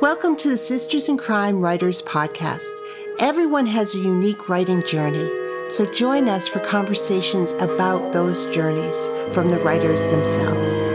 Welcome to the Sisters in Crime Writers Podcast. Everyone has a unique writing journey, so join us for conversations about those journeys from the writers themselves.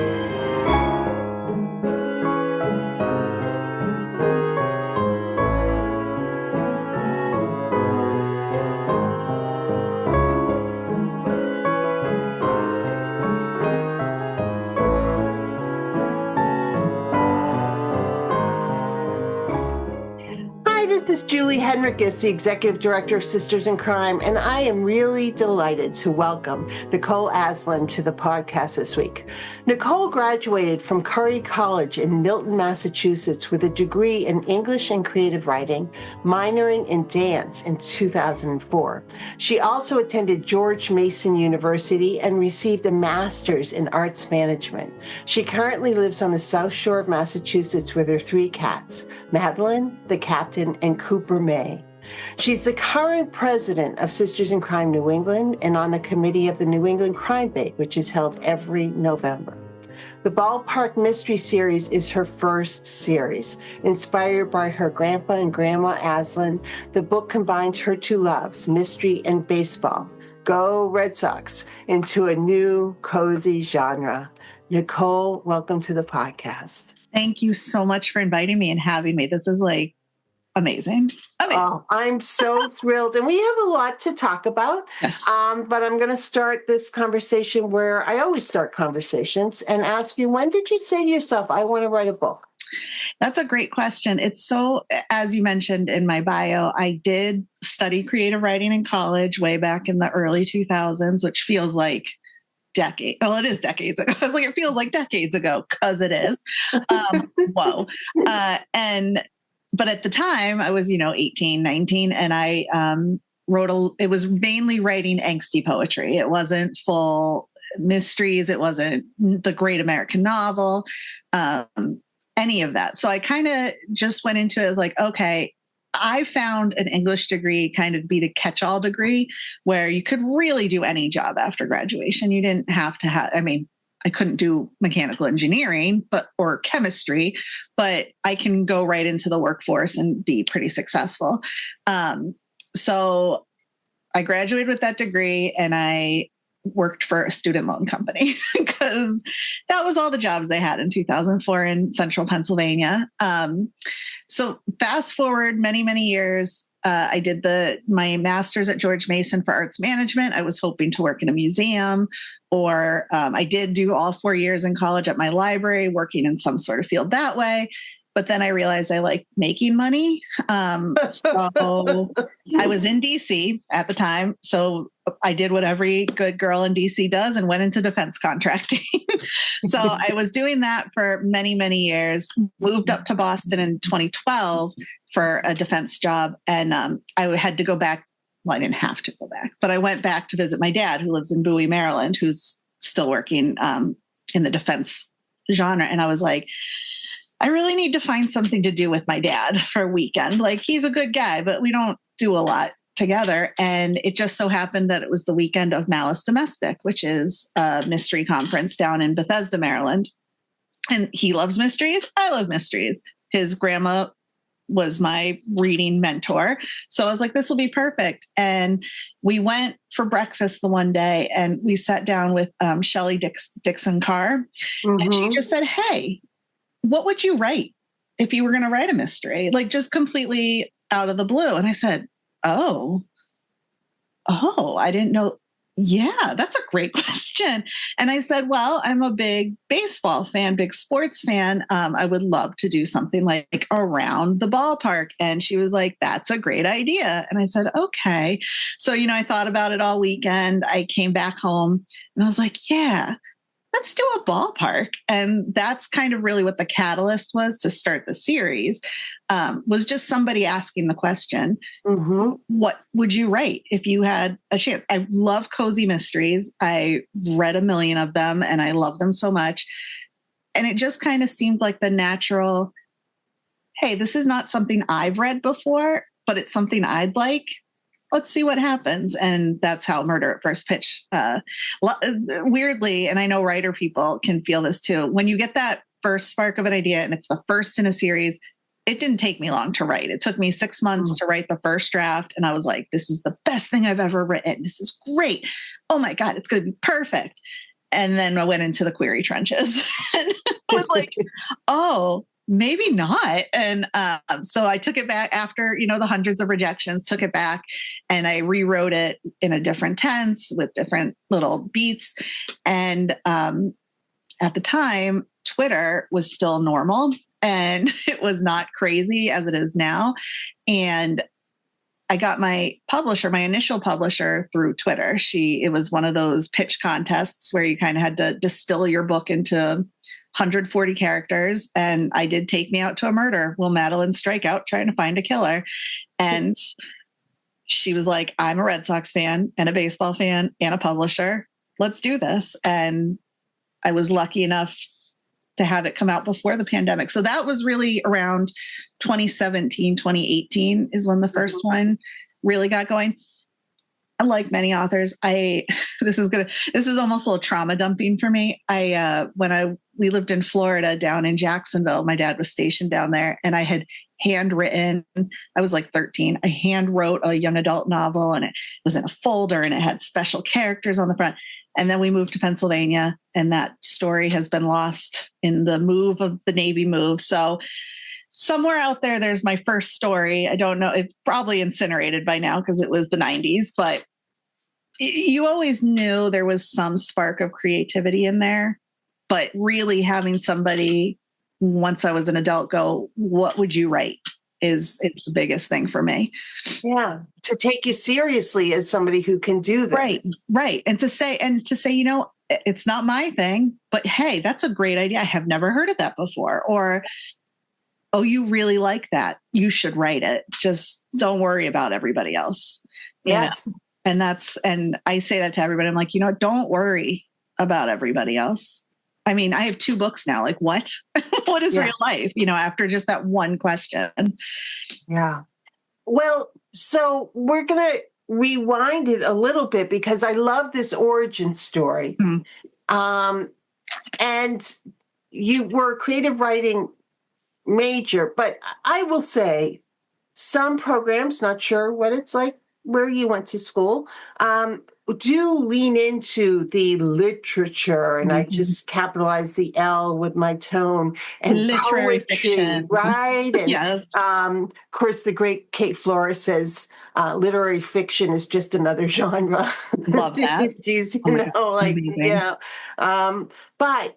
This is Julie Henricus, the Executive Director of Sisters in Crime, and I am really delighted to welcome Nicole Asselin to the podcast this week. Nicole graduated from Curry College in Milton, Massachusetts with a degree in English and Creative Writing, minoring in dance in 2004. She also attended George Mason University and received a master's in arts management. She currently lives on the South Shore of Massachusetts with her 3 cats, Madeline, the captain, and Cooper Maye. She's the current president of Sisters in Crime New England and on the committee of the New England Crime Bake, which is held every November. The Ballpark Mystery series is her first series. Inspired by her Grandpa and Grandma Asselin, the book combines her 2 loves, mystery and baseball. Go Red Sox, into a new, cozy genre. Nicole, welcome to the podcast. Thank you so much for inviting me and having me. This is amazing. Oh, I'm so thrilled. And we have a lot to talk about. Yes. But I'm going to start this conversation where I always start conversations and ask you, when did you say to yourself, I want to write a book? That's a great question. It's so, as you mentioned in my bio, I did study creative writing in college way back in the early 2000s, which feels like decades. Well, it is decades ago. I was like, it feels like decades ago because it is. Whoa. But at the time I was, 18, 19, and I it was mainly writing angsty poetry. It wasn't full mysteries. It wasn't the great American novel, any of that. So I kind of just went into it as like, okay, I found an English degree kind of be the catch-all degree where you could really do any job after graduation. You didn't have to have, I couldn't do mechanical engineering or chemistry, but I can go right into the workforce and be pretty successful. So I graduated with that degree and I worked for a student loan company because that was all the jobs they had in 2004 in central Pennsylvania. So fast forward many, many years, I did my master's at George Mason for arts management. I was hoping to work in a museum, or I did do all 4 years in college at my library, working in some sort of field that way. But then I realized I liked making money. So I was in DC at the time. So I did what every good girl in DC does and went into defense contracting. So I was doing that for many, many years, moved up to Boston in 2012 for a defense job. And I had to go back. Well, I didn't have to go back, but I went back to visit my dad, who lives in Bowie, Maryland, who's still working in the defense genre. And I was like, I really need to find something to do with my dad for a weekend. Like, he's a good guy, but we don't do a lot together. And it just so happened that it was the weekend of Malice Domestic, which is a mystery conference down in Bethesda, Maryland. And he loves mysteries. I love mysteries. His grandma was my reading mentor. So I was like, this will be perfect. And we went for breakfast the one day and we sat down with Shelley Dixon Carr. Mm-hmm. And she just said, hey, what would you write if you were going to write a mystery? Like, just completely out of the blue. And I said, oh, I didn't know. Yeah, that's a great question. And I said, well, I'm a big baseball fan, big sports fan. I would love to do something like around the ballpark. And she was like, that's a great idea. And I said, okay. So, I thought about it all weekend. I came back home and I was like, yeah, let's do a ballpark. And that's kind of really what the catalyst was to start the series, was just somebody asking the question, mm-hmm. What would you write if you had a chance? I love cozy mysteries. I read a million of them and I love them so much. And it just kind of seemed like the natural, hey, this is not something I've read before, but it's something I'd like. Let's see what happens. And that's how Murder at First Pitch, weirdly, and I know writer people can feel this too, when you get that first spark of an idea and it's the first in a series, it didn't take me long to write. It took me 6 months to write the first draft. And I was like, this is the best thing I've ever written. This is great. Oh my God, it's going to be perfect. And then I went into the query trenches and was like, oh, maybe not. And so I took it back after, the hundreds of rejections, took it back and I rewrote it in a different tense with different little beats. And at the time, Twitter was still normal and it was not crazy as it is now. And I got my initial publisher through Twitter. It was one of those pitch contests where you kind of had to distill your book into 140 characters. And I did Take Me Out to a Murder. Will Madeline strike out trying to find a killer? And she was like, I'm a Red Sox fan and a baseball fan and a publisher. Let's do this. And I was lucky enough to have it come out before the pandemic. So that was really around 2017, 2018 is when the first one really got going. Like many authors, this is almost a little trauma dumping for me. We lived in Florida down in Jacksonville. My dad was stationed down there and I had handwritten, I was like 13. I hand wrote a young adult novel and it was in a folder and it had special characters on the front. And then we moved to Pennsylvania and that story has been lost in the move of the Navy move. So somewhere out there's my first story. I don't know. It's probably incinerated by now because it was the 90s, but you always knew there was some spark of creativity in there. But really having somebody, once I was an adult, go, what would you write is the biggest thing for me. Yeah. To take you seriously as somebody who can do this. Right. And to say, it's not my thing, but hey, that's a great idea. I have never heard of that before. Or, oh, you really like that. You should write it. Just don't worry about everybody else. Yes. And I say that to everybody. I'm like, don't worry about everybody else. I mean, I have 2 books now. Like what? What is real life? After just that one question. Yeah. Well, so we're going to rewind it a little bit because I love this origin story. And you were a creative writing major, but I will say some programs, not sure what it's like where you went to school, do lean into the literature, and I just capitalize the L with my tone, and literary poetry, fiction, right? And yes. Of course, the great Kate Flores says literary fiction is just another genre. Love that. She's, amazing. yeah. But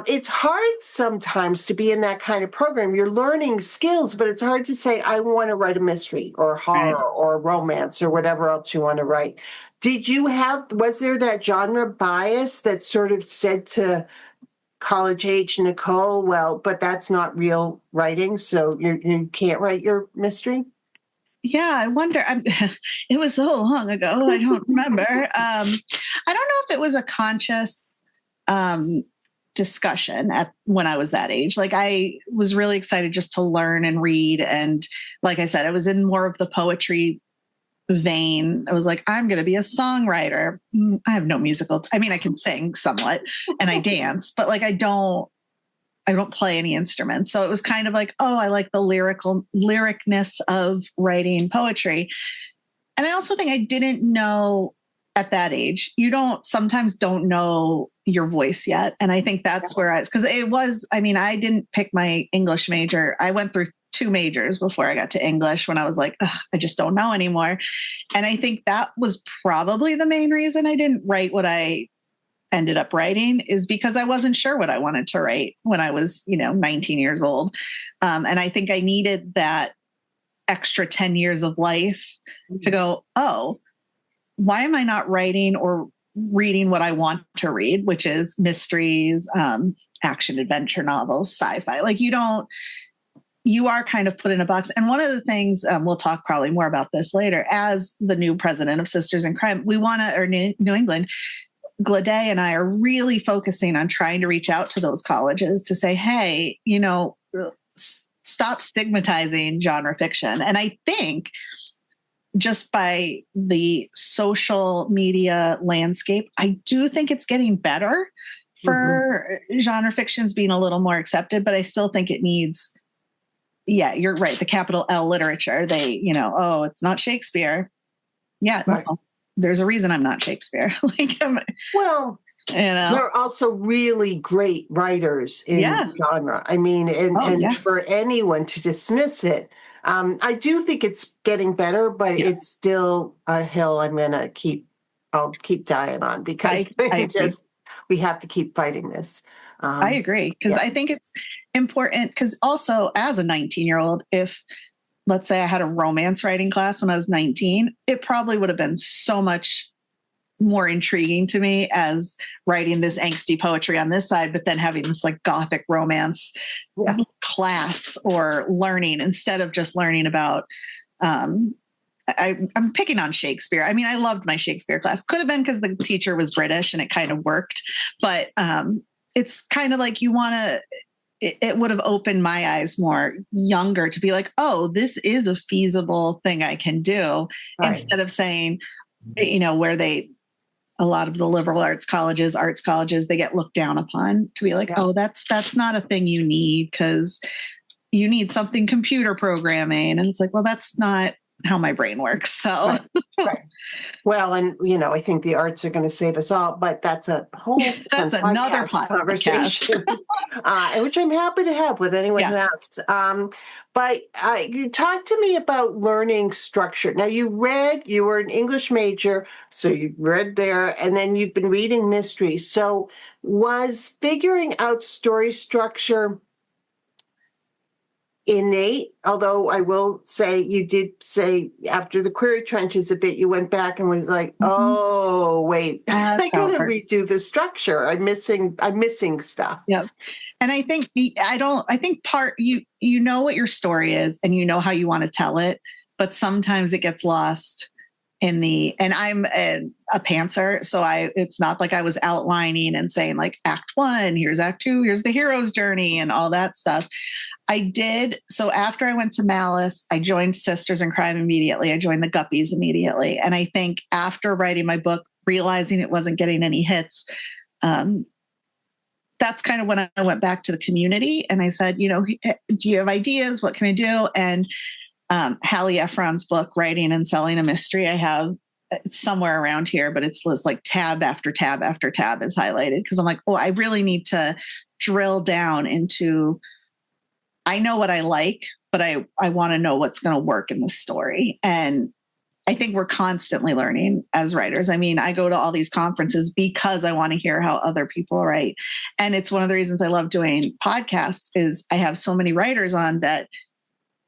it's hard sometimes to be in that kind of program. You're learning skills, but it's hard to say, I want to write a mystery or horror or romance or whatever else you want to write. Was there that genre bias that sort of said to college age Nicole, well, but that's not real writing, so you can't write your mystery? Yeah, I wonder. It was so long ago. I don't remember. I don't know if it was a conscious discussion when I was that age. Like I was really excited just to learn and read. And like I said, I was in more of the poetry vein. I was like, I'm going to be a songwriter. I have no musical. I mean, I can sing somewhat and I dance, but like, I don't play any instruments. So it was kind of like, oh, I like the lyricness of writing poetry. And I also think I didn't know at that age, sometimes don't know your voice yet. And I think that's where I didn't pick my English major. I went through 2 majors before I got to English when I was like, I just don't know anymore. And I think that was probably the main reason I didn't write what I ended up writing, is because I wasn't sure what I wanted to write when I was, 19 years old. And I think I needed that extra 10 years of life to go, oh, why am I not writing or reading what I want to read, which is mysteries, action adventure novels, sci-fi. Like you are kind of put in a box. And one of the things, we'll talk probably more about this later, as the new president of Sisters in Crime, New England, Glade and I are really focusing on trying to reach out to those colleges to say, hey, stop stigmatizing genre fiction. And I think just by the social media landscape, I do think it's getting better for genre fictions being a little more accepted, but I still think it needs you're right. The capital L literature, they, oh, it's not Shakespeare. Yeah. Right. No, there's a reason I'm not Shakespeare. Well, they're also really great writers in genre. I mean, and for anyone to dismiss it, I do think it's getting better, but it's still a hill I'll keep dying on, because we have to keep fighting this. I agree, because I think it's important, because also as a 19-year-old, if let's say I had a romance writing class when I was 19, it probably would have been so much more intriguing to me as writing this angsty poetry on this side, but then having this like gothic romance class or learning, instead of just learning about, I'm picking on Shakespeare. I mean, I loved my Shakespeare class. Could have been because the teacher was British and it kind of worked, but it's kind of like it would have opened my eyes more younger to be like, oh, this is a feasible thing I can do, instead of saying, where a lot of the liberal arts colleges, they get looked down upon, to be like, oh, that's not a thing you need, because you need something computer programming. And it's like, well, that's not how my brain works. So, right. Well, and I think the arts are going to save us all, but that's a whole another conversation, which I'm happy to have with anyone who asks. But you talk to me about learning structure. Now, you were an English major, so you read there, and then you've been reading mystery. So was figuring out story structure innate? Although I will say, you did say after the query trenches a bit, you went back and was like, oh, wait, I gotta redo the structure. I'm missing stuff. Yeah. And I think you know what your story is and you know how you want to tell it, but sometimes it gets lost and I'm a pantser. So it's not like I was outlining and saying like Act 1, here's Act 2, here's the hero's journey and all that stuff. I did. So after I went to Malice, I joined Sisters in Crime immediately. I joined the Guppies immediately. And I think after writing my book, realizing it wasn't getting any hits, that's kind of when I went back to the community and I said, do you have ideas? What can I do? And Hallie Efron's book, Writing and Selling a Mystery, I have it's somewhere around here, but it's like tab after tab after tab is highlighted, because I'm like, oh, I really need to drill down into, I know what I like, but I want to know what's going to work in the story. And I think we're constantly learning as writers. I mean, I go to all these conferences because I want to hear how other people write. And it's one of the reasons I love doing podcasts is I have so many writers on that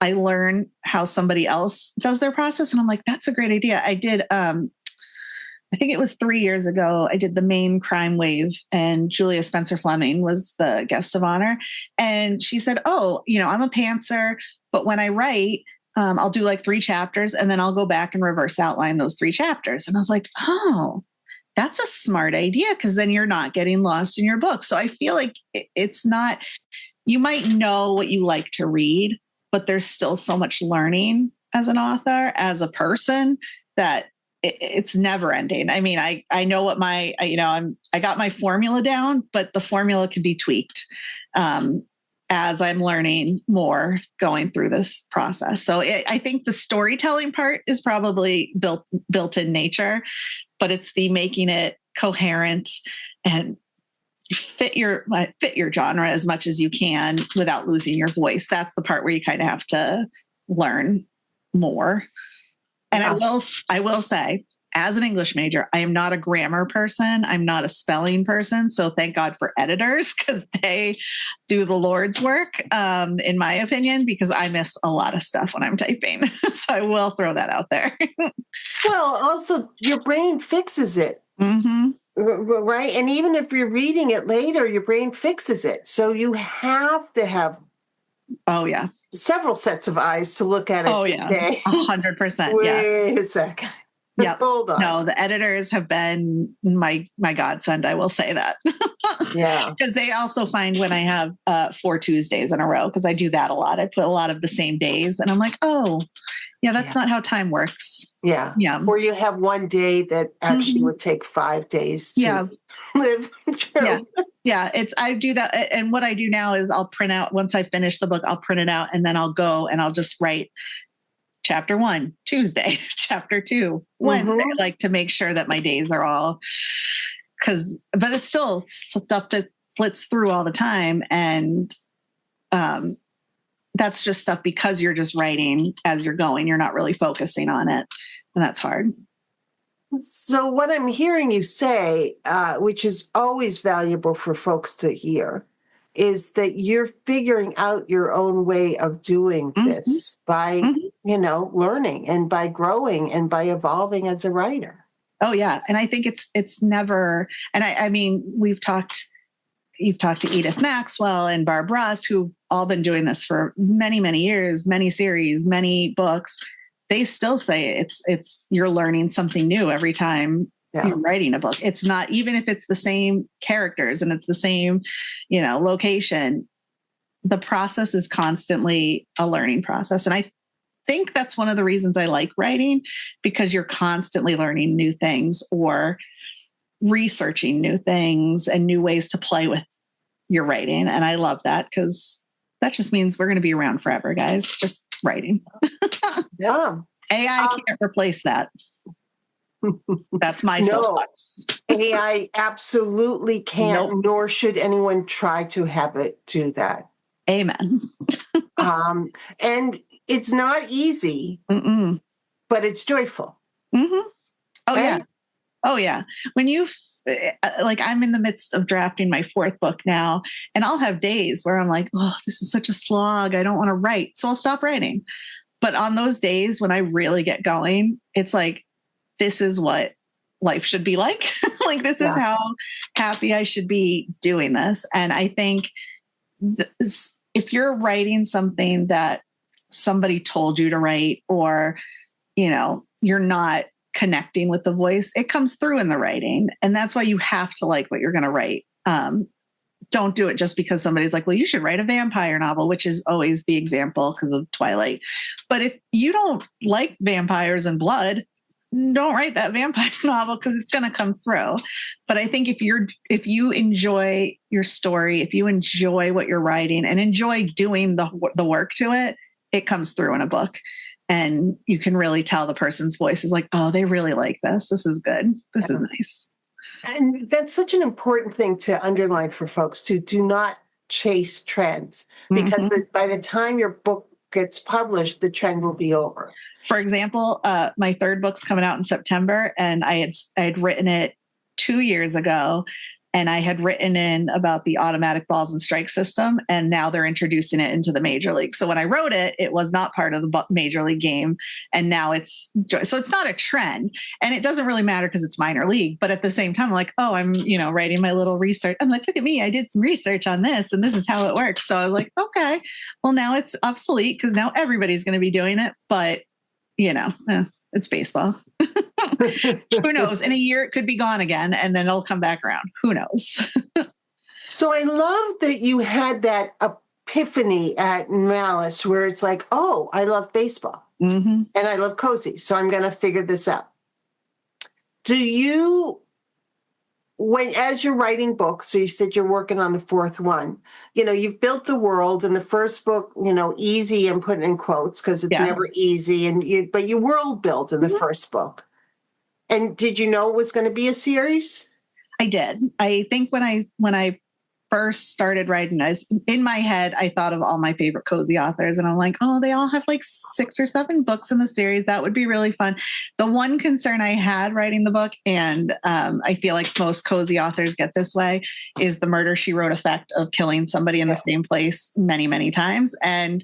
I learn how somebody else does their process. And I'm like, that's a great idea. I did, I think it was 3 years ago, I did the Maine crime wave and Julia Spencer Fleming was the guest of honor. And she said, oh, I'm a pantser, but when I write, I'll do like 3 chapters and then I'll go back and reverse outline those 3 chapters. And I was like, oh, that's a smart idea, because then you're not getting lost in your book. So I feel like it's not, you might know what you like to read, but there's still so much learning as an author, as a person, that it's never ending. I mean, I know what I got my formula down, but the formula can be tweaked as I'm learning more going through this process. So I think the storytelling part is probably built in nature, but it's the making it coherent and fit your genre as much as you can without losing your voice. That's the part where you kind of have to learn more. And I will say, as an English major, I am not a grammar person. I'm not a spelling person. So thank God for editors, because they do the Lord's work, in my opinion, because I miss a lot of stuff when I'm typing. So I will throw that out there. Well, also your brain fixes it. Mm-hmm. Right. And even if you're reading it later, your brain fixes it. So you have to have several sets of eyes to look at it say 100%. Wait a second. Yeah. Hold on. No, the editors have been my godsend. I will say that. Yeah. Because they also find when I have 4 Tuesdays in a row, because I do that a lot. I put a lot of the same days and I'm like, oh, yeah, that's not how time works. Yeah. Yeah. Or you have one day that actually would take 5 days to live through. Yeah, I do that. And what I do now is I'll print out, once I finish the book, I'll print it out and then I'll go and I'll just write chapter 1, Tuesday, chapter 2, Wednesday, like to make sure that my days are all, but it's still stuff that flits through all the time. And that's just stuff because you're just writing as you're going. You're not really focusing on it. And that's hard. So what I'm hearing you say, which is always valuable for folks to hear, is that you're figuring out your own way of doing this by, learning and by growing and by evolving as a writer. Oh yeah. And I think it's never, and I mean, you've talked to Edith Maxwell and Barb Ross, who've all been doing this for many, many years, many series, many books. They still say it's you're learning something new every time you're writing a book. It's not, even if it's the same characters and it's the same, location, the process is constantly a learning process. And I think that's one of the reasons I like writing, because you're constantly learning new things or researching new things and new ways to play with your writing. And I love that, because that just means we're going to be around forever, guys, just writing. Yeah. AI can't replace that. That's my soapbox. AI absolutely can't, nor should anyone try to have it do that. Amen. And it's not easy, but it's joyful. Mm-hmm. Oh, right? Yeah. Oh, yeah. When I'm in the midst of drafting my 4th book now, and I'll have days where I'm like, oh, this is such a slog. I don't want to write. So I'll stop writing. But on those days when I really get going, it's like, this is what life should be like. Like, this is how happy I should be doing this. And I think if you're writing something that somebody told you to write, or, you're not connecting with the voice, it comes through in the writing. And that's why you have to like what you're going to write. Don't do it just because somebody's like, well, you should write a vampire novel, which is always the example because of Twilight. But if you don't like vampires and blood, don't write that vampire novel, because it's going to come through. But I think if you enjoy your story, if you enjoy what you're writing and enjoy doing the work to it, it comes through in a book. And you can really tell the person's voice is like, oh, they really like this. This is good. This is nice. And that's such an important thing to underline for folks, to do not chase trends, because by the time your book gets published, the trend will be over. For example, my 3rd book's coming out in September, and I had written it 2 years ago, and I had written in about the automatic balls and strike system, and now they're introducing it into the major league. So when I wrote it, it was not part of the major league game, and now so it's not a trend, and it doesn't really matter because it's minor league. But at the same time, I'm like, oh, I'm writing my little research. I'm like, look at me, I did some research on this, and this is how it works. So I was like, okay, well, now it's obsolete because now everybody's going to be doing it. But it's baseball. Who knows? In a year, it could be gone again, and then it'll come back around. Who knows? So I love that you had that epiphany at Malice, where it's like, oh, I love baseball and I love cozy, so I'm going to figure this out. Do you, as you're writing books, so you said you're working on the 4th one, you've built the world, and the first book, easy, and put in quotes because it's never easy, but you world built in the first book. And did you know it was going to be a series? I did. I think when I first started writing, in my head, I thought of all my favorite cozy authors, and I'm like, oh, they all have like 6 or 7 books in the series. That would be really fun. The one concern I had writing the book, and I feel like most cozy authors get this way, is the Murder, She Wrote effect of killing somebody in the same place many, many times. And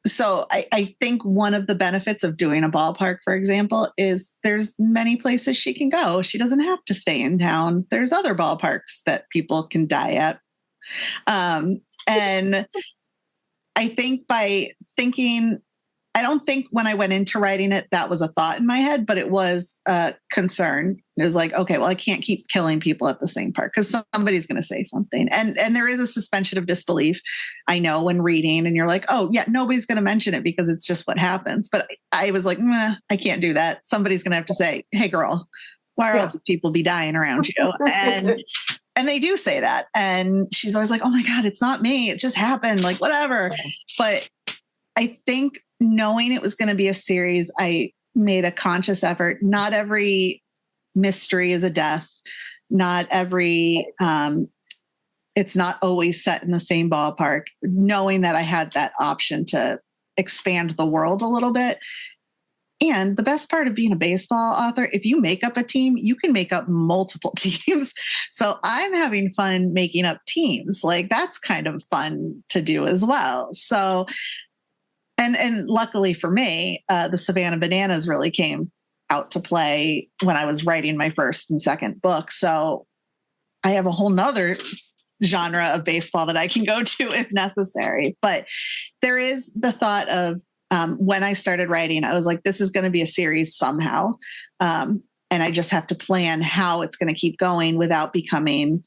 so I think one of the benefits of doing a ballpark, for example, is there's many places she can go. She doesn't have to stay in town. There's other ballparks that people can die at. And I think by thinking, I don't think when I went into writing it, that was a thought in my head, but it was a concern. It was like, okay, well, I can't keep killing people at the same park because somebody's going to say something. And there is a suspension of disbelief, I know, when reading, and you're like, oh yeah, nobody's going to mention it because it's just what happens. But I was like, I can't do that. Somebody's going to have to say, hey girl, why are all these people be dying around you? And they do say that. And she's always like, oh my God, it's not me. It just happened. Like, whatever. But I think knowing it was going to be a series, I made a conscious effort. Not every mystery is a death. Not every, it's not always set in the same ballpark. Knowing that I had that option to expand the world a little bit. And the best part of being a baseball author, if you make up a team, you can make up multiple teams. So I'm having fun making up teams. Like that's kind of fun to do as well. So, and luckily for me, the Savannah Bananas really came out to play when I was writing my first and second book. So I have a whole nother genre of baseball that I can go to if necessary. But there is the thought of, when I started writing, I was like, this is going to be a series somehow. And I just have to plan how it's going to keep going without becoming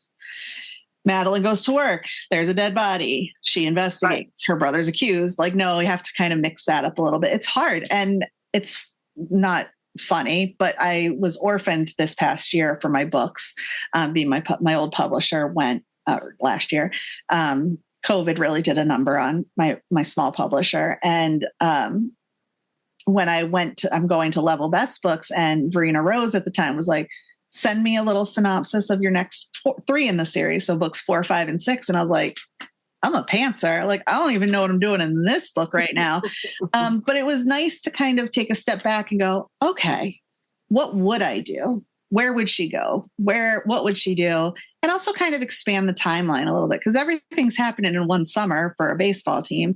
Madeline goes to work. There's a dead body. She investigates. Her brother's accused. Like, no, we have to kind of mix that up a little bit. It's hard and it's not funny, but I was orphaned this past year for my books. Being my old publisher went last year. COVID really did a number on my small publisher. And when I'm going to Level Best Books, and Verena Rose at the time was like, send me a little synopsis of your next 3 in the series. So books 4, 5, and 6. And I was like, I'm a pantser. Like, I don't even know what I'm doing in this book right now. But it was nice to kind of take a step back and go, okay, what would I do? Where would she go? What would she do? And also kind of expand the timeline a little bit, because everything's happening in one summer for a baseball team.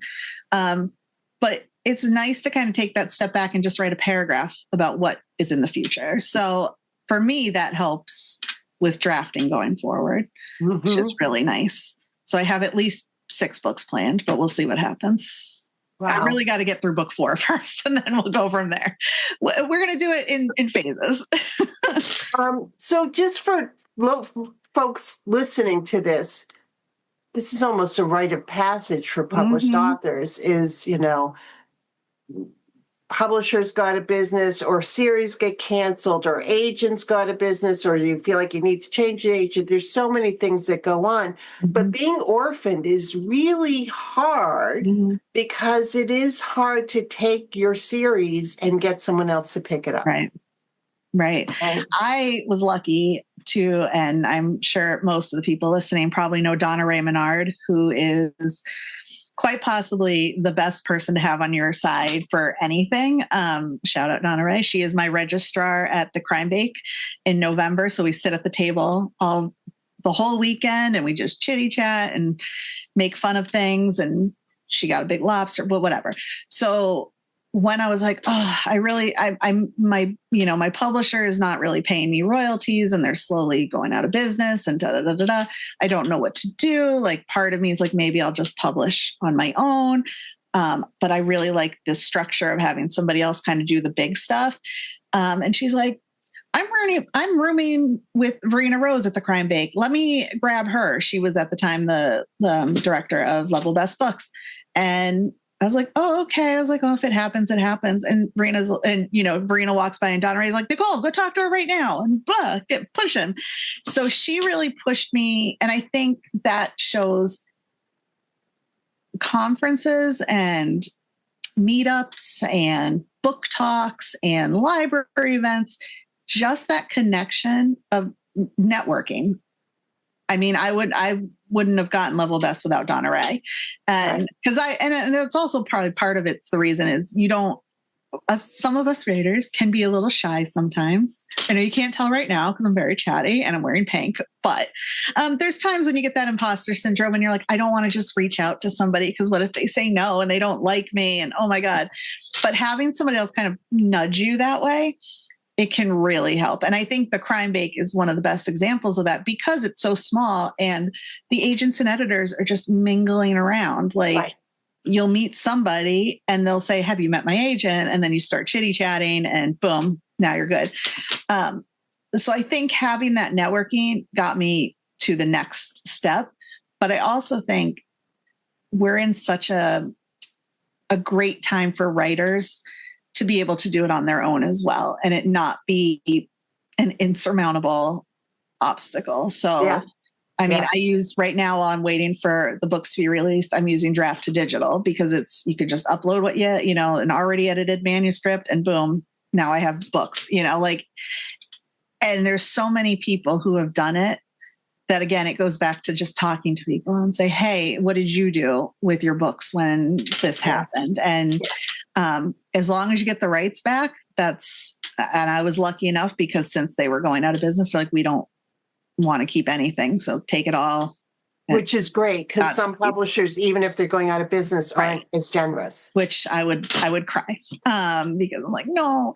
But it's nice to kind of take that step back and just write a paragraph about what is in the future. So for me, that helps with drafting going forward, which is really nice. So I have at least 6 books planned, but we'll see what happens. Wow. I really got to get through book 4 first, and then we'll go from there. We're going to do it in phases. So just for folks listening to this is almost a rite of passage for published authors is, publishers got a business or series get canceled or agents got a business or you feel like you need to change the agent. There's so many things that go on. But being orphaned is really hard because it is hard to take your series and get someone else to pick it up. Right. I was lucky to, and I'm sure most of the people listening probably know Donna Ray Menard, who is quite possibly the best person to have on your side for anything. Shout out Donna Ray. She is my registrar at the Crime Bake in November. So we sit at the table the whole weekend and we just chitty chat and make fun of things. And she got a big lobster, but whatever. So when I was like, oh, my publisher is not really paying me royalties and they're slowly going out of business and I don't know what to do. Like part of me is like, maybe I'll just publish on my own. But I really like this structure of having somebody else kind of do the big stuff. And she's like, I'm rooming with Verena Rose at the Crime Bake. Let me grab her. She was at the time the director of Level Best Books. And I was like, oh, okay. I was like, oh, if it happens, it happens. And Verena walks by and Donna Ray's like, Nicole, go talk to her right now and push him. So she really pushed me. And I think that shows conferences and meetups and book talks and library events, just that connection of networking. I mean, I wouldn't have gotten Level Best without Donna Ray. And because and it's also probably part of it's the reason is some of us writers can be a little shy sometimes. I know you can't tell right now because I'm very chatty and I'm wearing pink, but there's times when you get that imposter syndrome and you're like, I don't want to just reach out to somebody because what if they say no and they don't like me and oh my God. But having somebody else kind of nudge you that way, it can really help. And I think the Crime Bake is one of the best examples of that because it's so small and the agents and editors are just mingling around. Like you'll meet somebody and they'll say, have you met my agent? And then you start chitty chatting and boom, now you're good. So I think having that networking got me to the next step. But I also think we're in such a great time for writers to be able to do it on their own as well and it not be an insurmountable obstacle. So I mean, Yes. I use right now while I'm waiting for the books to be released, I'm using draft to digital because you can just upload what an already edited manuscript and boom, now I have books, and there's so many people who have done it that, again, it goes back to just talking to people and say, hey, what did you do with your books when this happened? And as long as you get the rights back, and I was lucky enough because since they were going out of business, they're like, we don't want to keep anything. So take it all. Which is great because some publishers, even if they're going out of business, aren't as generous. Which I would cry because I'm like, no.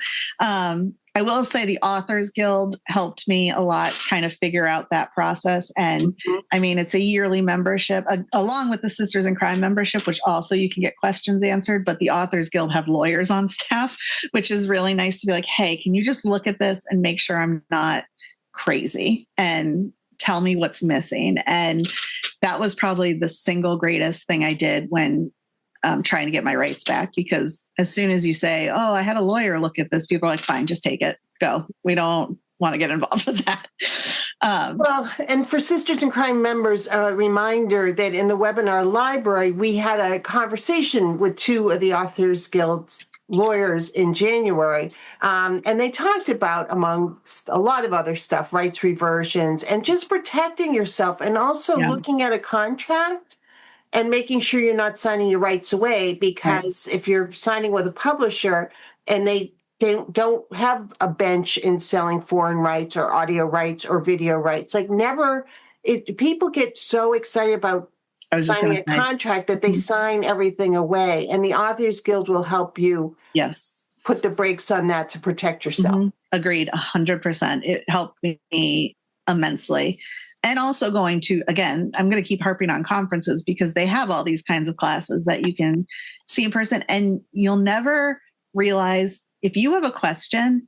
I will say the Authors Guild helped me a lot kind of figure out that process. And I mean, it's a yearly membership along with the Sisters in Crime membership, which also you can get questions answered. But the Authors Guild have lawyers on staff, which is really nice to be like, hey, can you just look at this and make sure I'm not crazy and tell me what's missing? And that was probably the single greatest thing I did when trying to get my rights back, because as soon as you say, oh, I had a lawyer look at this, people are like, fine, just take it, go. We don't want to get involved with that. Well, and for Sisters in Crime members, a reminder that in the webinar library, we had a conversation with two of the Authors Guild's lawyers in January. And they talked about, amongst a lot of other stuff, rights reversions and just protecting yourself and also looking at a contract and making sure you're not signing your rights away, because if you're signing with a publisher and they don't have a bench in selling foreign rights or audio rights or video rights, people get so excited about signing a contract that they sign everything away. And the Authors Guild will help you put the brakes on that to protect yourself. Agreed, 100%. It helped me immensely. And also going to, again, I'm going to keep harping on conferences because they have all these kinds of classes that you can see in person. And you'll never realize if you have a question,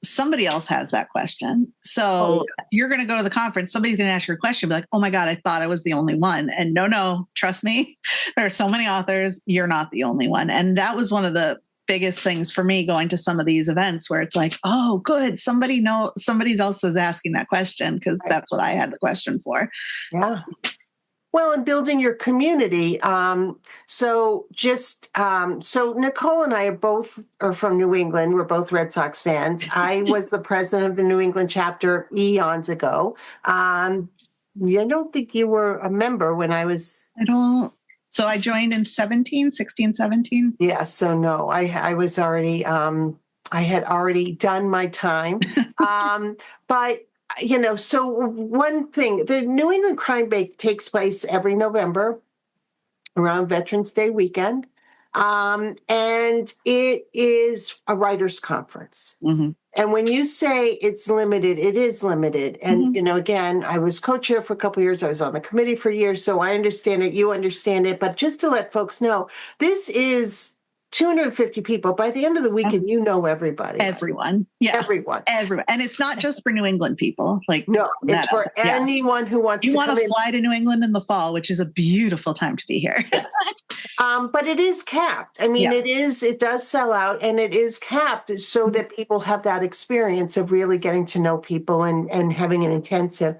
somebody else has that question. So you're going to go to the conference, somebody's going to ask you a question, be like, oh my God, I thought I was the only one. And no, trust me, there are so many authors, you're not the only one. And that was one of the biggest things for me going to some of these events where it's like, oh, good, somebody else is asking that question because that's what I had the question for. Yeah. Well, and building your community. So Nicole and I are from New England. We're both Red Sox fans. I was the president of the New England chapter eons ago. I don't think you were a member when I was. So I joined in 16, 17. Yeah. So no, I was already, I had already done my time. But, so one thing, the New England Crime Bake takes place every November around Veterans Day weekend. And it is a writers' conference. And when you say it's limited, it is limited. And, again, I was co-chair for a couple of years. I was on the committee for years. So I understand it. You understand it. But just to let folks know, this is 250 people. By the end of the weekend, everybody. Everyone. Yeah. Everyone. And it's not just for New England people. No, it's for anyone who wants to come in. Fly to New England in the fall, which is a beautiful time to be here. Yes. But it is capped. I mean, it does sell out, and it is capped so that people have that experience of really getting to know people and having an intensive.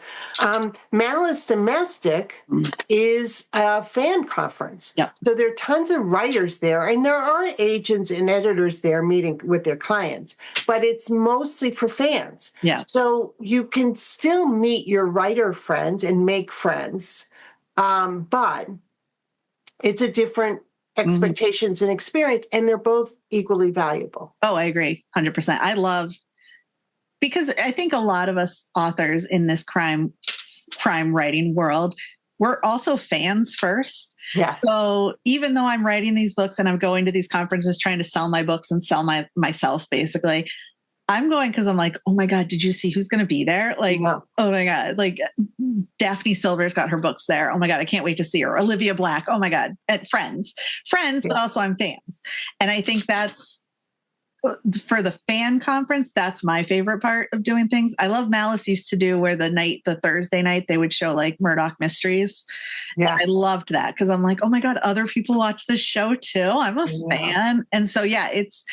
Malice Domestic is a fan conference. Yep. So there are tons of writers there, and there are agents and editors there meeting with their clients, but it's mostly for fans. Yeah. So you can still meet your writer friends and make friends, but it's a different expectations and experience, and they're both equally valuable. Oh, I agree. 100%. Because I think a lot of us authors in this crime writing world, we're also fans first. Yes. So even though I'm writing these books and I'm going to these conferences trying to sell my books and sell myself, basically, I'm going because I'm like, oh my God, did you see who's going to be there? Oh my God, Daphne Silver's got her books there. Oh my God, I can't wait to see her. Olivia Black. Oh my God. And friends, but also I'm fans. And I think that's for the fan conference. That's my favorite part of doing things. I love Malice used to do where the Thursday night, they would show Murdoch Mysteries. Yeah. And I loved that because I'm like, oh my God, other people watch this show too. I'm a fan. And so, it's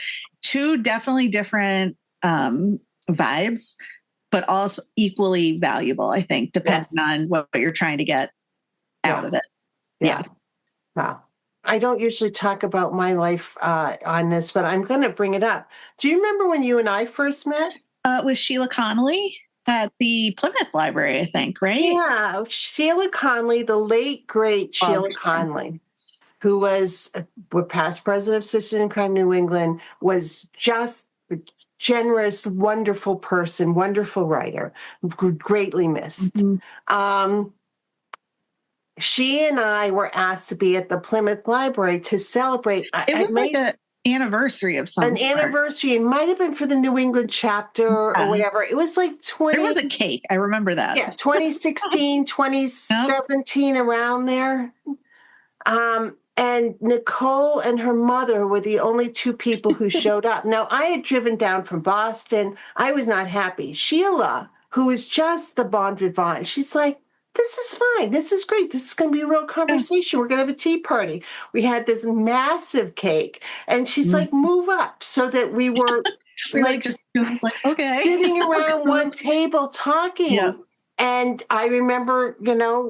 two definitely different vibes, but also equally valuable, I think, depending on what you're trying to get out of it. Yeah. Wow. I don't usually talk about my life on this, but I'm going to bring it up. Do you remember when you and I first met? With Sheila Connolly at the Plymouth Library, I think, right? Yeah, Sheila Connolly, the late, great Sheila Connolly, who was a past president of Sisters in Crime New England, was just a generous, wonderful person, wonderful writer, greatly missed. Mm-hmm. She and I were asked to be at the Plymouth Library to celebrate. It was like an anniversary of some sort. Anniversary. It might have been for the New England chapter or whatever. It was like There was a cake. I remember that. Yeah, 2016, 2017, around there. And Nicole and her mother were the only two people who showed up. Now, I had driven down from Boston. I was not happy. Sheila, who is just the bon vivant, she's like, this is fine. This is great. This is going to be a real conversation. We're going to have a tea party. We had this massive cake. And she's like, move up, so that we were just okay, sitting around one table talking. Yeah. And I remember,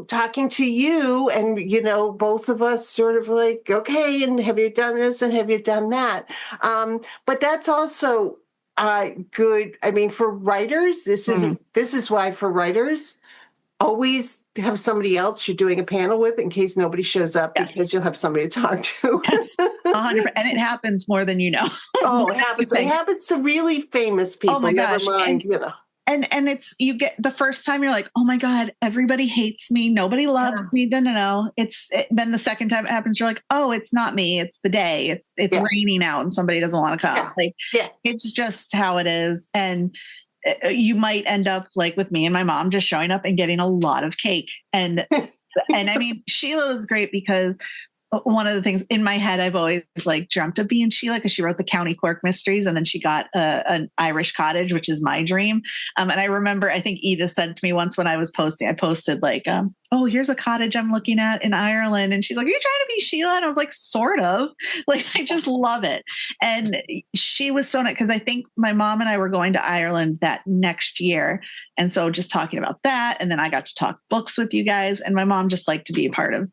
talking to you and, both of us sort of like, okay, and have you done this and have you done that? But that's also good. I mean, for writers, this is why for writers, always have somebody else you're doing a panel with in case nobody shows up, because you'll have somebody to talk to. Yes, 100%. And it happens more than you know. Oh, it happens. It happens to really famous people. Oh my gosh. Never mind, And it's, you get the first time you're like, oh my God, everybody hates me. Nobody loves me. No. Then the second time it happens, you're like, oh, it's not me. It's the day. It's raining out and somebody doesn't want to come. It's just how it is. And you might end up like with me and my mom just showing up and getting a lot of cake. And I mean, Sheila was great because one of the things in my head, I've always like dreamt of being Sheila, because she wrote the County Cork Mysteries, and then she got an Irish cottage, which is my dream. And I remember, I think Edith said to me once when I was posting, I posted like, oh, here's a cottage I'm looking at in Ireland. And she's like, are you trying to be Sheila? And I was like, sort of. Like, I just love it. And she was so nice, because I think my mom and I were going to Ireland that next year. And so just talking about that. And then I got to talk books with you guys. And my mom just liked to be a part of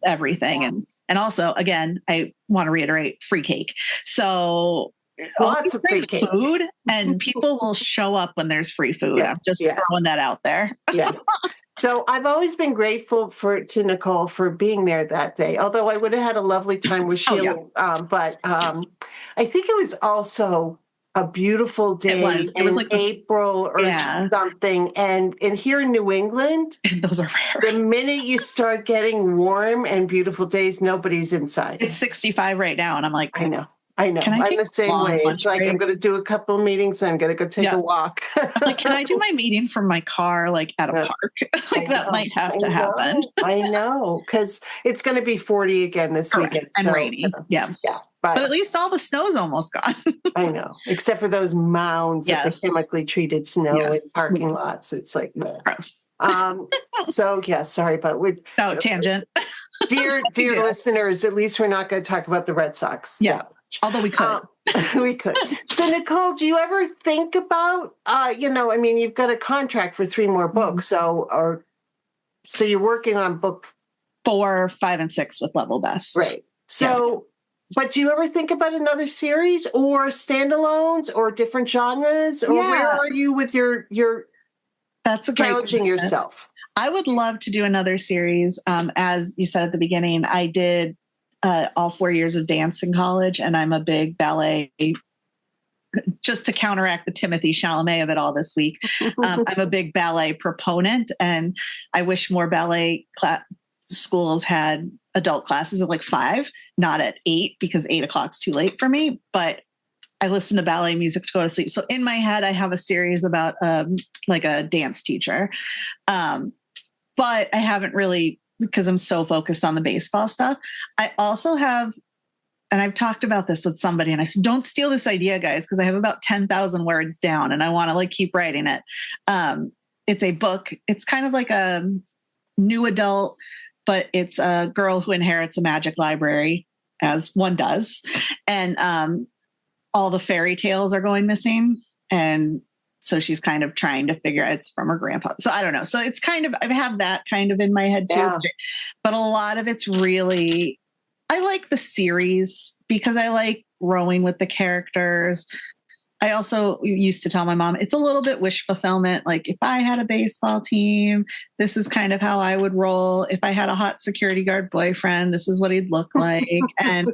everything. And also, again, I want to reiterate, free cake. So lots of free cake. Food, and people will show up when there's free food. I'm just throwing that out there. So I've always been grateful to Nicole for being there that day, although I would have had a lovely time with Sheila. But I think it was also a beautiful day. It was like April or something. And here in New England, those are rare. The minute you start getting warm and beautiful days, nobody's inside. It's 65 right now. And I'm like, I know. I'm the same way. It's like, I'm going to do a couple of meetings and I'm going to go take a walk. I'm like, can I do my meeting from my car, like at a park? Like that might have to happen. I know, because it's going to be 40 again this weekend. And rainy. Yeah. But at least all the snow's almost gone. I know, except for those mounds of the chemically treated snow in parking lots. It's like, gross. Sorry, but tangent. Dear listeners, at least we're not going to talk about the Red Sox. Yeah. Although we could. We could. So, Nicole, do you ever think about, you've got a contract for 3 more books. So you're working on book 4, 5, and 6 with Level Best. Right. So, but do you ever think about another series or standalones or different genres? Or where are you with your That's a great challenging question. yourself? I would love to do another series. As you said at the beginning, I did all 4 years of dance in college, and I'm a big ballet, just to counteract the Timothée Chalamet of it all this week. I'm a big ballet proponent, and I wish more ballet schools had adult classes at like 5, not at 8, because 8 o'clock's too late for me. But I listen to ballet music to go to sleep. So in my head, I have a series about like a dance teacher. But I haven't really, because I'm so focused on the baseball stuff. I also have, and I've talked about this with somebody, and I said, don't steal this idea, guys, because I have about 10,000 words down and I want to like keep writing it. It's a book. It's kind of like a new adult, but it's a girl who inherits a magic library, as one does. And all the fairy tales are going missing. And So she's kind of trying to figure out, it's from her grandpa. So I don't know. So it's kind of, I have that kind of in my head too, but a lot of it's really, I like the series because I like growing with the characters. I also used to tell my mom, it's a little bit wish fulfillment. Like if I had a baseball team, this is kind of how I would roll. If I had a hot security guard boyfriend, this is what he'd look like. And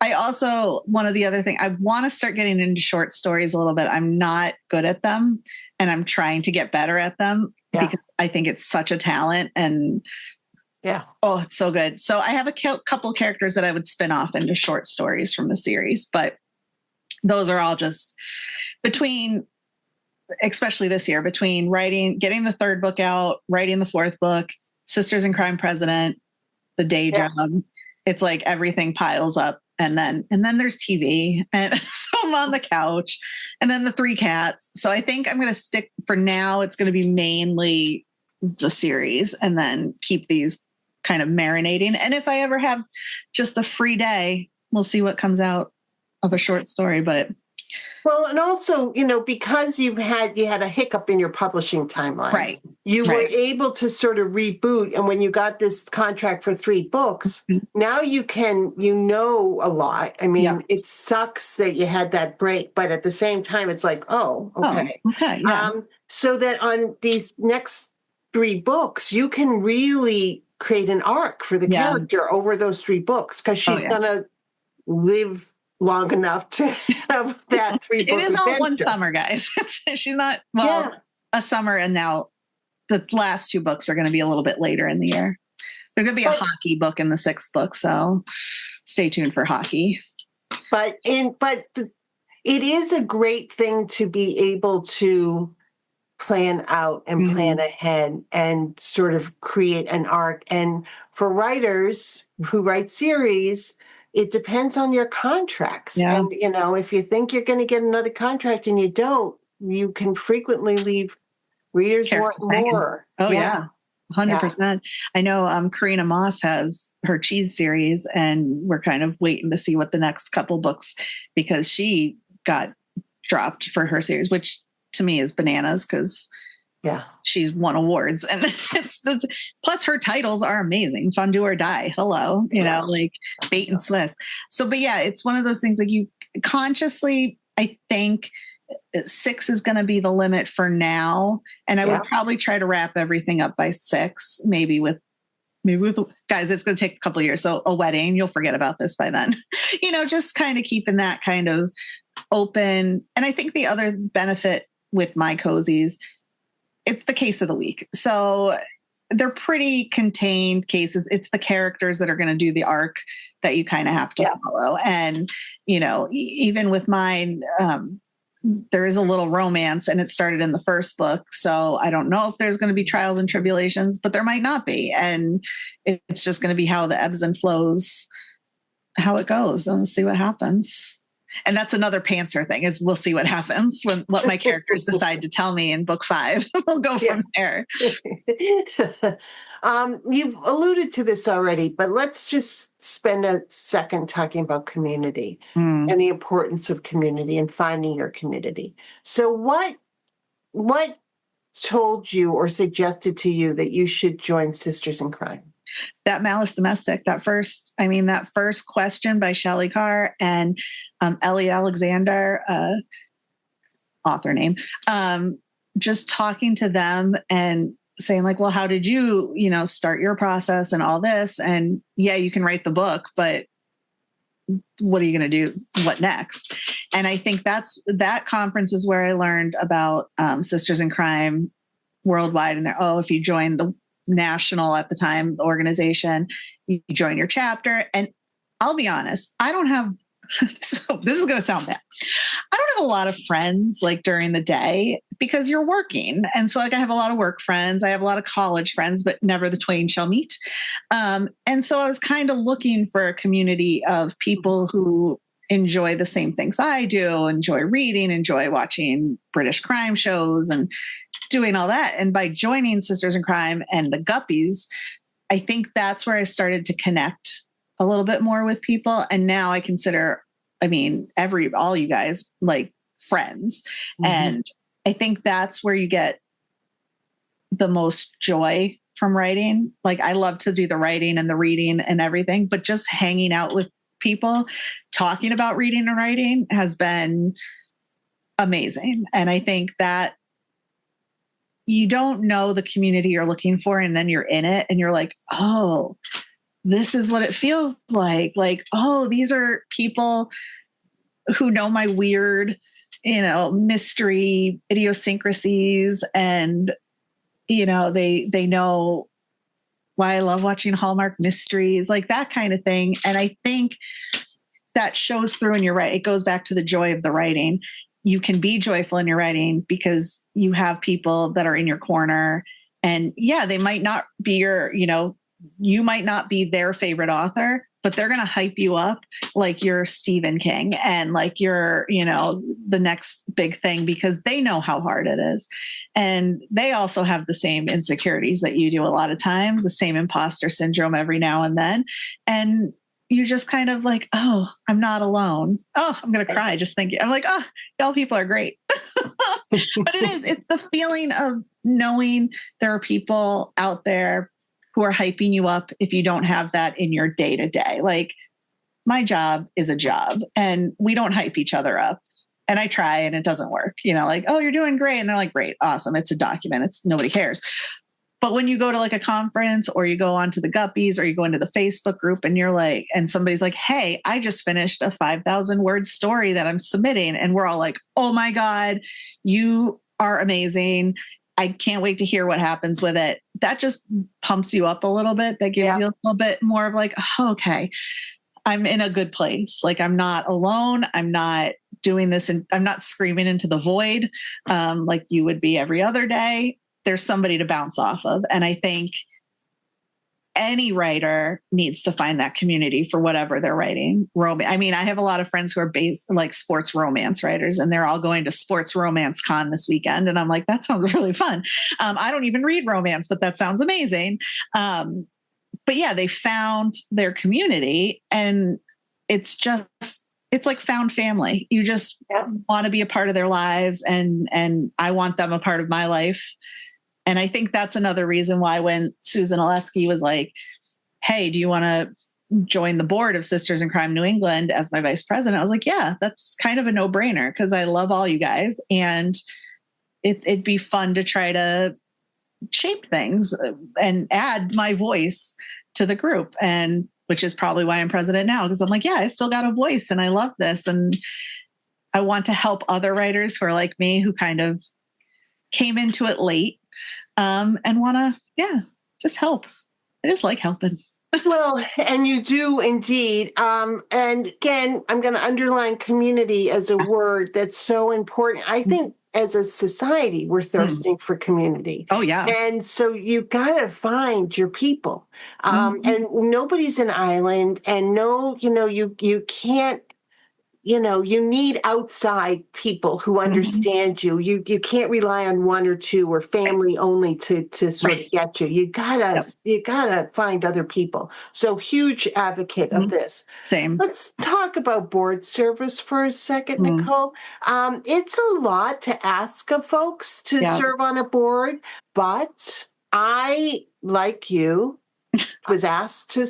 I also, one of the other things, I want to start getting into short stories a little bit. I'm not good at them and I'm trying to get better at them because I think it's such a talent and oh, it's so good. So I have a couple characters that I would spin off into short stories from the series, but those are all just between, especially this year, between writing, getting the third book out, writing the fourth book, Sisters in Crime President, the day job. It's like everything piles up. And then there's TV, and so I'm on the couch, and then the 3 cats. So I think I'm going to stick for now. It's going to be mainly the series, and then keep these kind of marinating. And if I ever have just a free day, we'll see what comes out of a short story. But well, and also, because you had a hiccup in your publishing timeline, right? You were able to sort of reboot. And when you got this contract for 3 books, now you can, a lot. I mean, it sucks that you had that break, but at the same time, it's like, oh, okay. So that on these next 3 books, you can really create an arc for the character over those 3 books, because she's going to live long enough to have that 3 book. It is all one summer, guys. She's not, a summer, and now the last 2 books are going to be a little bit later in the year. There's going to be a hockey book in the 6th book, so stay tuned for hockey. But it is a great thing to be able to plan out and plan ahead and sort of create an arc. And for writers who write series, it depends on your contracts. And, if you think you're going to get another contract and you don't, you can frequently leave readers want more. Oh, yeah. 100%. I know Karina Moss has her cheese series, and we're kind of waiting to see what the next couple books, because she got dropped for her series, which to me is bananas, because she's won awards, and it's plus her titles are amazing. Fondue or Die. Hello. Like Bait and Swiss. So, but it's one of those things, like, you consciously, I think 6 is going to be the limit for now. And I would probably try to wrap everything up by 6, maybe with guys, it's going to take a couple of years. So a wedding, you'll forget about this by then, just kind of keeping that kind of open. And I think the other benefit with my cozies, it's the case of the week. So they're pretty contained cases. It's the characters that are going to do the arc that you kind of have to follow. And, even with mine, there is a little romance, and it started in the first book. So I don't know if there's going to be trials and tribulations, but there might not be. And it's just going to be how the ebbs and flows, how it goes, and see what happens. And that's another Pantser thing, is we'll see what happens when what my characters decide to tell me in book 5. We'll go from there. You've alluded to this already, but let's just spend a second talking about community and the importance of community and finding your community. So what told you or suggested to you that you should join Sisters in Crime? That Malice Domestic, that first question by Shelley Carr and Ellie Alexander, author name, just talking to them and saying, like, well, how did you, start your process and all this? And you can write the book, but what are you going to do? What next? And I think that conference is where I learned about Sisters in Crime worldwide. And if you join the national, at the time, the organization, you join your chapter. And I'll be honest, I don't have, so this is going to sound bad, I don't have a lot of friends like during the day, because you're working. And so, like, I have a lot of work friends, I have a lot of college friends, but never the twain shall meet. And so I was kind of looking for a community of people who enjoy the same things I do, enjoy reading, enjoy watching British crime shows and doing all that. And by joining Sisters in Crime and the Guppies, I think that's where I started to connect a little bit more with people. And now I consider, all you guys like friends. And I think that's where you get the most joy from writing. Like, I love to do the writing and the reading and everything, but just hanging out with people talking about reading and writing has been amazing. And I think that you don't know the community you're looking for, and then you're in it and you're like, oh, this is what it feels like. Like, oh, these are people who know my weird, mystery idiosyncrasies, and they know why I love watching Hallmark mysteries, like that kind of thing. And I think that shows through, and you're right. It goes back to the joy of the writing. You can be joyful in your writing because you have people that are in your corner, and yeah, they might not be you might not be their favorite author, but they're going to hype you up like you're Stephen King and like you're, the next big thing, because they know how hard it is. And they also have the same insecurities that you do a lot of times, the same imposter syndrome every now and then. And you just kind of like, oh, I'm not alone. Oh, I'm going to cry just thinking. I'm like, oh, y'all people are great. But it's the feeling of knowing there are people out there who are hyping you up if you don't have that in your day to day. Like, my job is a job and we don't hype each other up. And I try and it doesn't work, like, oh, you're doing great. And they're like, great, awesome. It's a document. Nobody cares. But when you go to like a conference or you go onto the Guppies or you go into the Facebook group and you're like, and somebody's like, hey, I just finished a 5,000 word story that I'm submitting. And we're all like, oh my God, you are amazing. I can't wait to hear what happens with it. That just pumps you up a little bit. That gives you a little bit more of like, oh, okay, I'm in a good place. Like, I'm not alone. I'm not doing this and I'm not screaming into the void like you would be every other day. There's somebody to bounce off of. And I think any writer needs to find that community for whatever they're writing. I mean, I have a lot of friends who are based like sports romance writers, and they're all going to Sports Romance Con this weekend. And I'm like, that sounds really fun. I don't even read romance, but that sounds amazing. But yeah, they found their community, and it's like found family. You just want to be a part of their lives, and I want them a part of my life. And I think that's another reason why when Susan Oleski was like, hey, do you want to join the board of Sisters in Crime New England as my vice president? I was like, yeah, that's kind of a no-brainer because I love all you guys. And it'd be fun to try to shape things and add my voice to the group. And which is probably why I'm president now, because I'm like, yeah, I still got a voice and I love this. And I want to help other writers who are like me, who kind of came into it late. And want to, just help. I just like helping. Well, and you do indeed. And again, I'm going to underline community as a word that's so important. I think as a society, we're thirsting for community. Oh, yeah. And so you got to find your people. And nobody's an island. And you can't. You need outside people who understand you. You can't rely on one or two or family only to sort of get you. You gotta find other people. So huge advocate of this. Same. Let's talk about board service for a second, Nicole. It's a lot to ask of folks to serve on a board, but I, like you, was asked to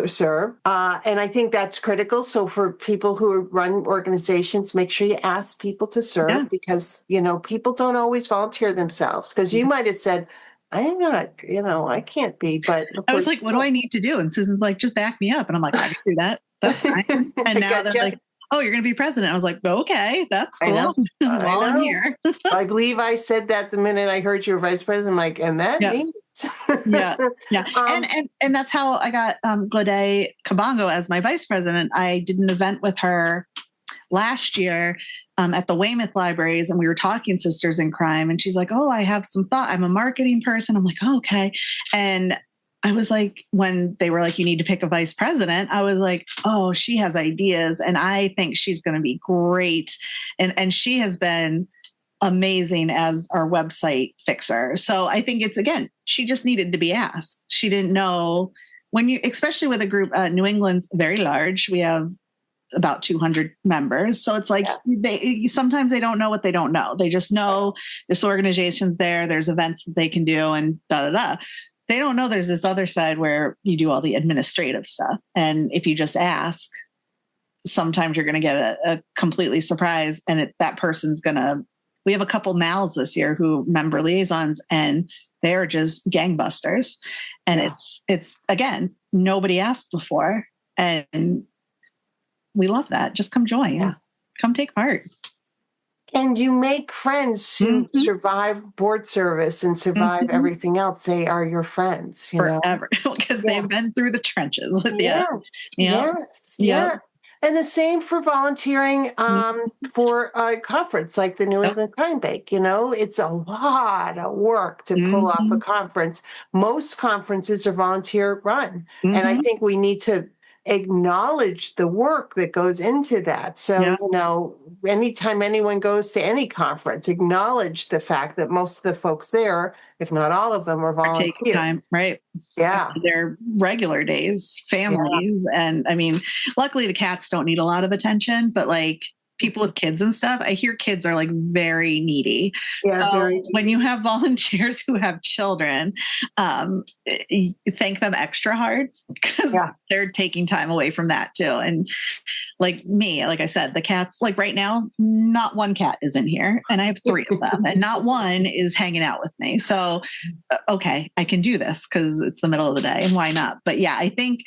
serve. And I think that's critical. So for people who run organizations, make sure you ask people to serve because, people don't always volunteer themselves. Because you might have said, I'm not, I can't be. But I was like, what do I need to do? And Susan's like, just back me up. And I'm like, I can do that. That's fine. And now they're like, oh, you're going to be president. I was like, okay, that's cool. While I'm here. I believe I said that the minute I heard you were vice president. I'm like, and that means yeah. And that's how I got Glade Kabongo as my vice president. I did an event with her last year at the Weymouth Libraries, and we were talking Sisters in Crime, and she's like, oh, I have some thought. I'm a marketing person. I'm like, oh, okay. And I was like, when they were like, you need to pick a vice president, I was like, oh, she has ideas, and I think she's going to be great. And she has been amazing as our website fixer. So I think she just needed to be asked. She didn't know especially with a group, New England's very large. We have about 200 members. So it's like sometimes they don't know what they don't know. They just know this organization's there. There's events that they can do and da, da, da. They don't know there's this other side where you do all the administrative stuff. And if you just ask, sometimes you're going to get a completely surprise. And that person's we have a couple Mals this year who member liaisons, and they're just gangbusters. And it's again, nobody asked before. And we love that. Just come join. Yeah. Come take part. And you make friends who survive board service and survive everything else. They are your friends. Forever. Because they've been through the trenches. Yes. And the same for volunteering for a conference like the New England Crime Bake. It's a lot of work to pull off a conference. Most conferences are volunteer run. And I think we need to acknowledge the work that goes into that. So, anytime anyone goes to any conference, acknowledge the fact that most of the folks there, if not all of them, are volunteers. Taking time, right? Yeah. Their regular days, families. Yeah. And I mean, luckily the cats don't need a lot of attention, but like people with kids and stuff, I hear kids are like very needy. Yeah, so when you have volunteers who have children, you thank them extra hard because they're taking time away from that too. And like me, like I said, the cats, like right now, not one cat is in here and I have 3 of them and not one is hanging out with me. So, okay, I can do this because it's the middle of the day and why not? But yeah, I think,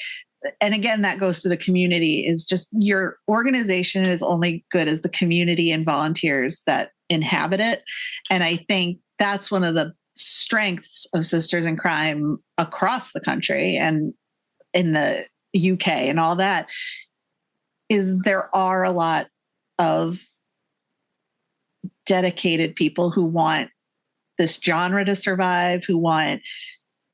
and again, that goes to the community, is just your organization is only good as the community and volunteers that inhabit it. And I think that's one of the strengths of Sisters in Crime across the country and in the UK and all that, is there are a lot of dedicated people who want this genre to survive, who want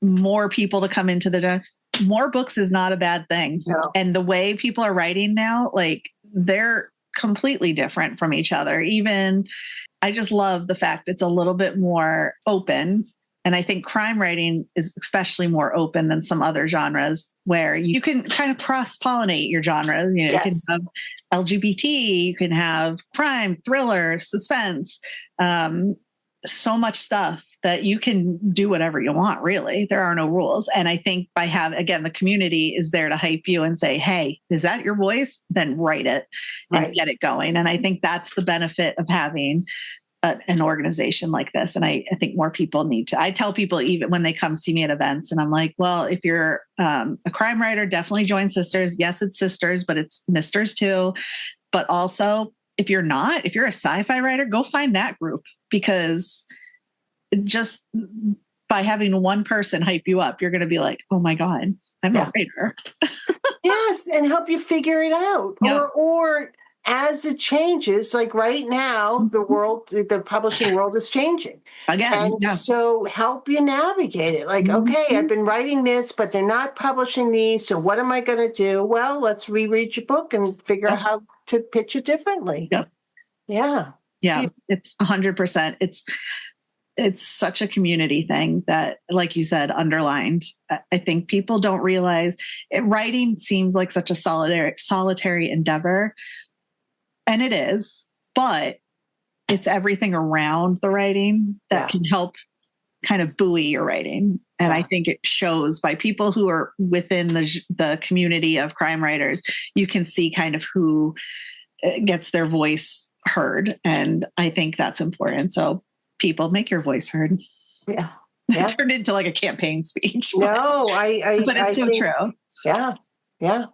more people to come into the genre. More books is not a bad thing. No. And the way people are writing now, like they're completely different from each other. Even I just love the fact it's a little bit more open. And I think crime writing is especially more open than some other genres where you can kind of cross-pollinate your genres. You can have LGBT, you can have crime, thriller, suspense, so much stuff that you can do whatever you want, really. There are no rules. And I think by again, the community is there to hype you and say, hey, is that your voice? Then write it and get it going. And I think that's the benefit of having an organization like this. And I think more people need to. I tell people even when they come see me at events and I'm like, well, if you're a crime writer, definitely join Sisters. Yes, it's Sisters, but it's Misters too. But also, if you're a sci-fi writer, go find that group, because just by having one person hype you up, you're going to be like, oh my God, I'm a writer. Yes. And help you figure it out. Yep. Or as it changes, like right now, the publishing world is changing. Again. And so help you navigate it. Like, okay, I've been writing this, but they're not publishing these. So what am I going to do? Well, let's reread your book and figure out how to pitch it differently. Yep. Yeah. Yeah. It's 100%. It's such a community thing that, like you said, underlined. I think people don't realize writing seems like such a solitary endeavor. And it is, but it's everything around the writing that can help kind of buoy your writing. And I think it shows by people who are within the community of crime writers. You can see kind of who gets their voice heard. And I think that's important. So people, make your voice heard. Yeah. It turned into like a campaign speech. No, but it's so true. Yeah. Yeah.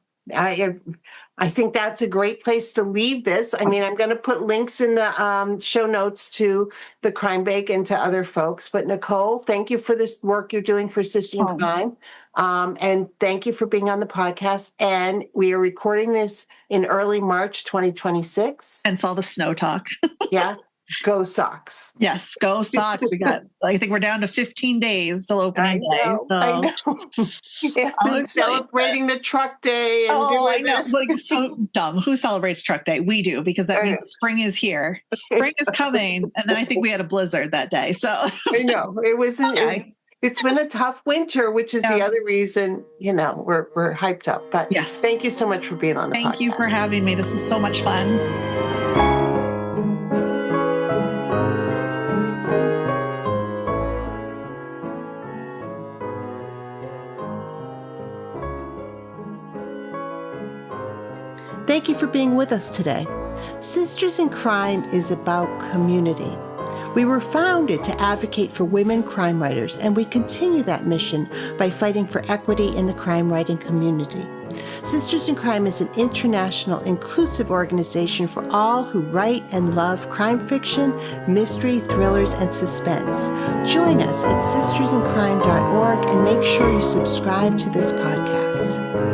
I think that's a great place to leave this. I mean, I'm going to put links in the show notes to the Crime Bake and to other folks. But Nicole, thank you for this work you're doing for Sisters in Crime. And thank you for being on the podcast. And we are recording this in early March 2026. Hence all the snow talk. Yeah. Go Sox. Yes, go Sox. I think we're down to 15 days till opening day. I know. Yeah, celebrating the truck day. And I know. Like, so dumb. Who celebrates truck day? We do, because that means spring is here. Spring is coming. And then I think we had a blizzard that day. So I know. It was It's been a tough winter, which is the other reason, we're hyped up. But yes, thank you so much for being on the podcast. Thank you for having me. This was so much fun. Thank you for being with us today. Sisters in Crime is about community. We were founded to advocate for women crime writers, and we continue that mission by fighting for equity in the crime writing community. Sisters in Crime is an international, inclusive organization for all who write and love crime fiction, mystery, thrillers, and suspense. Join us at sistersincrime.org and make sure you subscribe to this podcast.